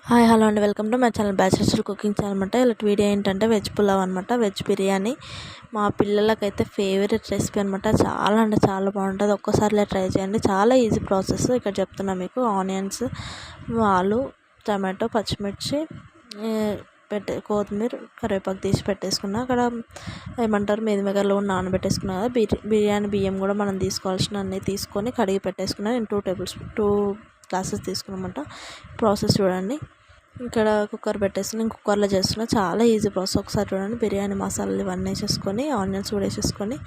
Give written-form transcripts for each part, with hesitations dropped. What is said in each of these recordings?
Hi hello అండి, welcome to my channel bachelors cooking channel అనమాట. ఇలాంటి వీడియో ఏంటంటే వెజ్ పులావ్ అనమాట, వెజ్ బిర్యానీ. మా పిల్లలకైతే ఫేవరెట్ రెసిపీ అనమాట. చాలా అంటే చాలా బాగుంటుంది. ఒక్కసారిలో ట్రై చేయండి, చాలా ఈజీ ప్రాసెస్. ఇక్కడ చెప్తున్నా మీకు. ఆనియన్స్, ఆలు, టమాటో, పచ్చిమిర్చి, కొత్తిమీర, కరివేపాకు తీసి పెట్టేసుకున్నా. అక్కడ ఏమంటారు మేగలు నానబెట్టేసుకున్నా కదా. బిర్యానీ బియ్యం కూడా మనం తీసుకోవాల్సిన అన్నీ తీసుకొని కడిగి పెట్టేసుకున్నా. నేను 2 గ్లాసెస్ తీసుకున్నమాట. ప్రాసెస్ చూడండి. ఇక్కడ కుక్కర్ పెట్టేసి నేను కుక్కర్లో చేస్తున్నా. చాలా ఈజీ ప్రాసెస్. ఒకసారి చూడండి. బిర్యానీ మసాలాలు ఇవన్నీ వేసేసుకొని ఆనియన్స్ కూడా వేసేసుకొని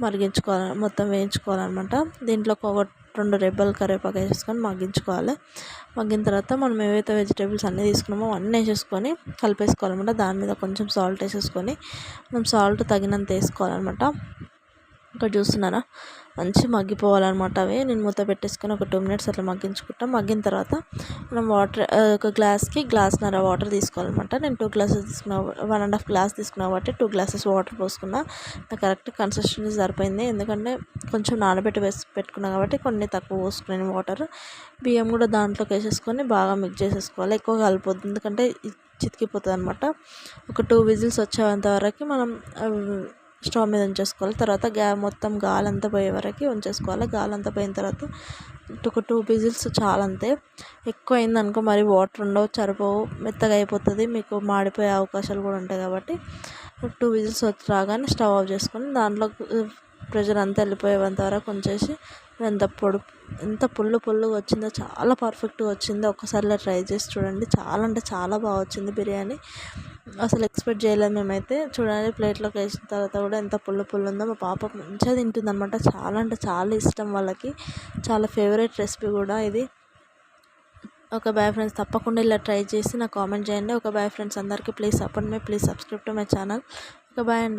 మరిగించుకోవాలి, మొత్తం వేయించుకోవాలన్నమాట. దీంట్లో ఒక 2 రెబ్బలు కరివేపాకు వేసేసుకొని మగ్గించుకోవాలి. మగ్గిన తర్వాత మనం ఏవైతే వెజిటేబుల్స్ అన్నీ తీసుకున్నామో అన్నీ వేసేసుకొని కలిపేసుకోవాలన్నమాట. దాని మీద కొంచెం సాల్ట్ వేసేసుకొని మనం సాల్ట్ తగినంత వేసుకోవాలన్నమాట. ఇక్కడ చూస్తున్నారా, మంచి మగ్గిపోవాలన్నమాట. అవి నేను మూత పెట్టేసుకొని ఒక 2 మినిట్స్ అట్లా మగ్గించుకుంటాం. మగ్గిన తర్వాత మనం వాటర్, ఒక గ్లాస్న్నర వాటర్ తీసుకోవాలన్నమాట. నేను 2 గ్లాసెస్ తీసుకున్నా, 1.5 గ్లాస్ తీసుకున్నా కాబట్టి 2 గ్లాసెస్ వాటర్ పోసుకున్నా. నాకు కరెక్ట్ కన్సిస్టెన్సీ సరిపోయింది. ఎందుకంటే కొంచెం నానబెట్టి పెట్టుకున్నా కాబట్టి కొన్ని తక్కువ పోసుకున్నాను వాటర్. బియ్యం కూడా దాంట్లోకి వేసేసుకొని బాగా మిక్స్ చేసేసుకోవాలి. ఎక్కువ కలిపొద్దు, ఎందుకంటే చితికిపోతుంది అనమాట. ఒక 2 విజిల్స్ వచ్చేంత వరకు మనం స్టవ్ మీద ఉంచేసుకోవాలి. తర్వాత మొత్తం గాలంతా పోయే వరకు ఉంచేసుకోవాలి. గాలంతా పోయిన తర్వాత ఒక 2 విజిల్స్ చాలా, అంతే. ఎక్కువ అయిందనుకో మరి వాటర్ ఉండవు, సరిపోవు, మెత్తగా అయిపోతుంది, మీకు మాడిపోయే అవకాశాలు కూడా ఉంటాయి. కాబట్టి 2 విజిల్స్ వచ్చి రాగానే స్టవ్ ఆఫ్ చేసుకొని దాంట్లో ప్రెషర్ అంతా వెళ్ళిపోయేంత వరకు ఉంచేసి ఎంత పుల్లుగా వచ్చిందో, చాలా పర్ఫెక్ట్గా వచ్చిందో. ఒక్కసారిలో ట్రై చేసి చూడండి. చాలా అంటే చాలా బాగా వచ్చింది బిర్యానీ. అసలు ఎక్స్పెక్ట్ చేయలేదు మేమైతే. చూడండి, ప్లేట్లోకి వేసిన తర్వాత కూడా ఎంత పుల్ల ఉందో. మా పాప మంచిగా తింటుంది అనమాట. చాలా అంటే చాలా ఇష్టం వాళ్ళకి. చాలా ఫేవరెట్ రెసిపీ కూడా ఇది. ఒక బాయ్ ఫ్రెండ్స్, తప్పకుండా ఇలా ట్రై చేసి నాకు కామెంట్ చేయండి. ఒక బాయ్ ఫ్రెండ్స్ అందరికీ. Please support me, please subscribe to my channel. ఒక బాయ్ అండి.